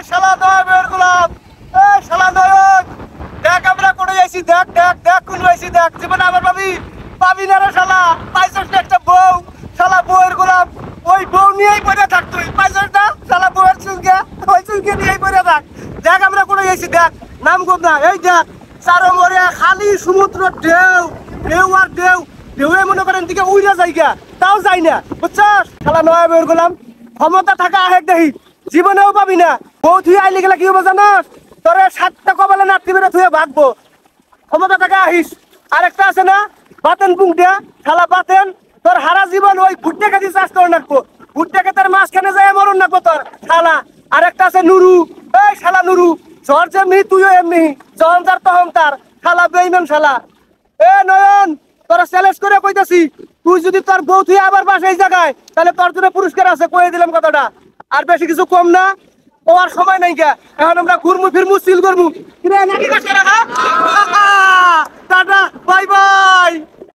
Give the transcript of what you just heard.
শালা নয় বের গোলাম, শালা নয় দেখ আমরা করে যাইছি, দেখ দেখ দেখ কোন যাইছি, দেখ জীবনে আবার পাবি না রে শালা। পাইছস না একটা বউ, শালা বউয়ের গোলাম, ওই বউ নিয়েই পড়ে থাক তুই। পাইছস না শালা বউয়ের চুলকে, ওই চুলকে নিয়েই পড়ে থাক। দেখ আমরা করে যাইছি, দেখ নাম গো না, এই দেখ চারো মরে খালি সমুদ্র ঢেউ, ঢেউ আর ঢেউ, ঢেউয়ে মনে করেন দিকে উইরা যাইগা, তাও যাই না বুঝছস। শালা নয় বের গোলাম, ক্ষমতা থাকা আহেক দেখি জীবনেও পাবি না। বউ থুয়ে আইলে গেলে কি হবো জানাস, তোরে 7টা কপালে নাতি বেড়ে থুয়ে ভাগবো। ক্ষমতা থাকা আহিস। আরেকটা আছে না বাতেন পুংটা, শালা বাতেন তোর হারা জীবন ওই ভুট্টা খেতে চাষ করে রাখবো। ভুট্টা খেতের মাঝখানে যায় মরণ রাখবো তোর শালা। আরেকটা আছে নুরু, এই শালা নুরু, জ্বর যেমনি তুইও এমনি, জন যার তহন তার, শালা বেইমান শালা। এ নয়ন, তোরা চ্যালেঞ্জ করে কইতাছি, তুই যদি তোর বউ তুই আবার বাসায় জায়গায়, তাহলে তোর জন্য পুরস্কার আছে, কয়ে দিলাম কথাটা। আর বেশি কিছু কম না, ও আর সময় নাই গা। এখন আমরা ঘুরমু ফিরমু সিল করবু।